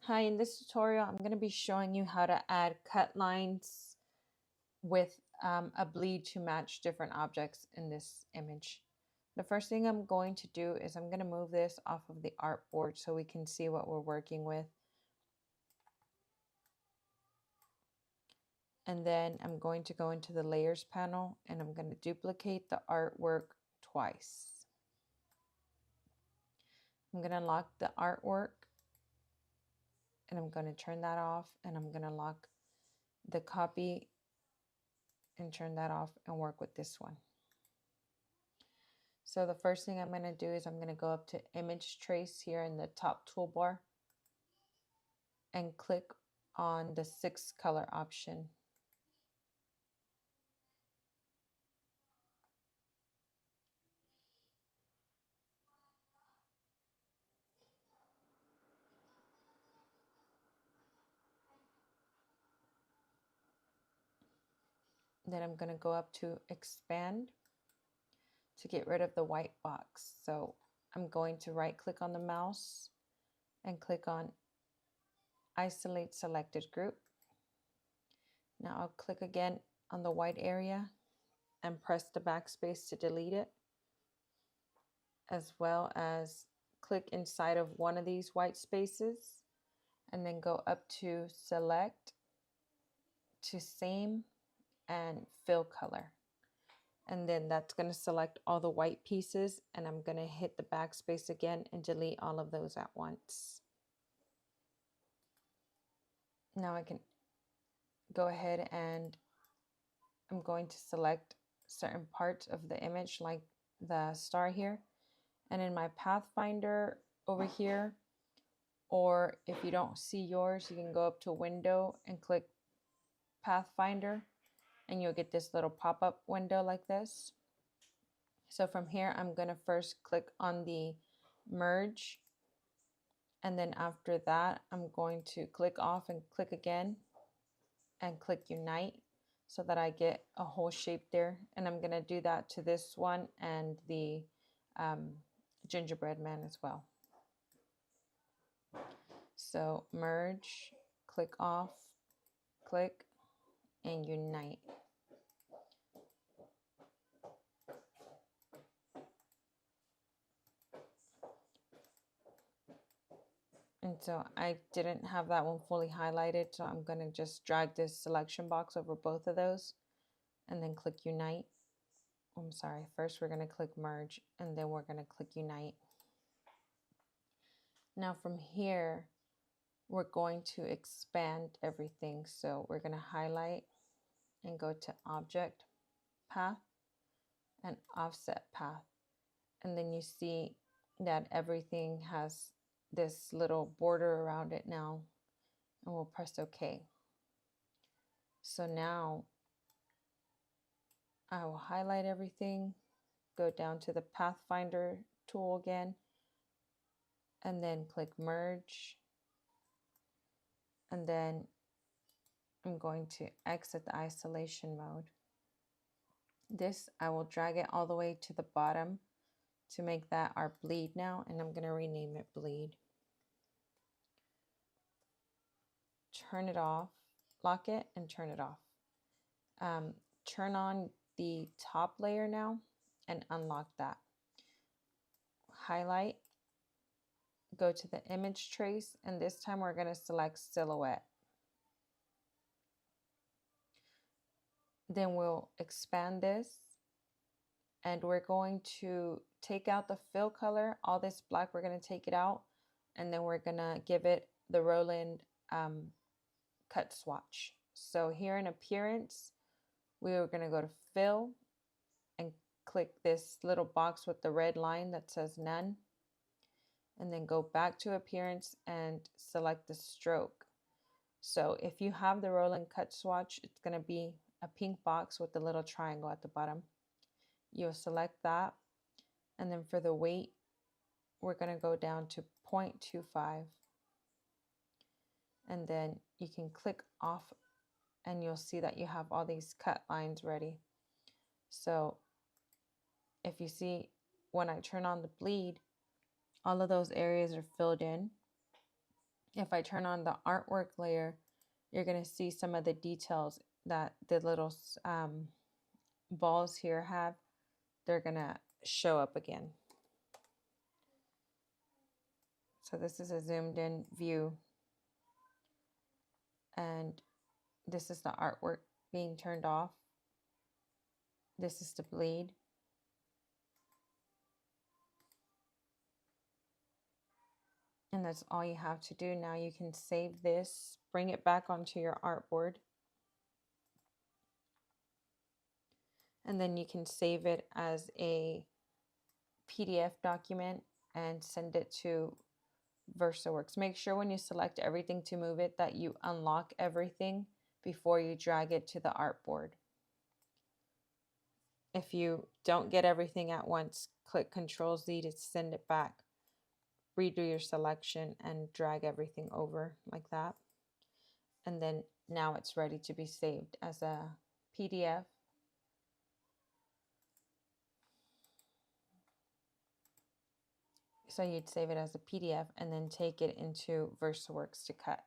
Hi, in this tutorial, I'm going to be showing you how to add cut lines with a bleed to match different objects in this image. The first thing I'm going to do is I'm going to move this off of the artboard so we can see what we're working with. And then I'm going to go into the layers panel and I'm going to duplicate the artwork twice. I'm going to lock the artwork and I'm going to turn that off, and I'm going to lock the copy and turn that off and work with this one. So the first thing I'm going to do is I'm going to go up to image trace here in the top toolbar and click on the 6 color option. Then I'm going to go up to expand to get rid of the white box. So I'm going to right click on the mouse and click on isolate selected group. Now I'll click again on the white area and press the backspace to delete it, as well as click inside of one of these white spaces and then go up to select, to same, and fill color. And then that's going to select all the white pieces, and I'm going to hit the backspace again and delete all of those at once. Now I can go ahead and I'm going to select certain parts of the image, like the star here, and in my pathfinder over here, or if you don't see yours, you can go up to window and click pathfinder and you'll get this little pop-up window like this. So from here, I'm going to first click on the merge, and then after that, I'm going to click off and click again and click unite so that I get a whole shape there. And I'm going to do that to this one and the gingerbread man as well. So merge, click off, click, and unite. And so I didn't have that one fully highlighted, so I'm going to just drag this selection box over both of those and then click unite. I'm sorry, first we're going to click merge and then we're going to click unite. Now from here, we're going to expand everything. So we're going to highlight and go to object, path, and offset path. And then you see that everything has this little border around it now, and we'll press OK. So now I will highlight everything, go down to the Pathfinder tool again, and then click merge. And then I'm going to exit the isolation mode. This, I will drag it all the way to the bottom to make that our bleed now, and I'm going to rename it bleed. Turn it off, lock it, and turn it off. Turn on the top layer now and unlock that. Highlight, go to the image trace, and this time we're going to select silhouette. Then we'll expand this, and we're going to take out the fill color. All this black, we're going to take it out, and then we're going to give it the Roland cut swatch. So here in appearance, we are going to go to fill and click this little box with the red line that says none, and then go back to appearance and select the stroke. So if you have the Roland cut swatch, it's going to be a pink box with the little triangle at the bottom. You'll select that, and then for the weight, we're going to go down to 0.25, and then you can click off and you'll see that you have all these cut lines ready. So if you see, when I turn on the bleed, all of those areas are filled in. If I turn on the artwork layer, you're going to see some of the details that the little balls here have. They're going to show up again. So this is a zoomed in view, and this is the artwork being turned off. This is the bleed. And that's all you have to do. Now you can save this, bring it back onto your artboard, and then you can save it as a PDF document and send it to VersaWorks. Make sure when you select everything to move it that you unlock everything before you drag it to the artboard. If you don't get everything at once, click Ctrl-Z to send it back. Redo your selection and drag everything over like that. And then now it's ready to be saved as a PDF. So you'd save it as a PDF and then take it into VersaWorks to cut.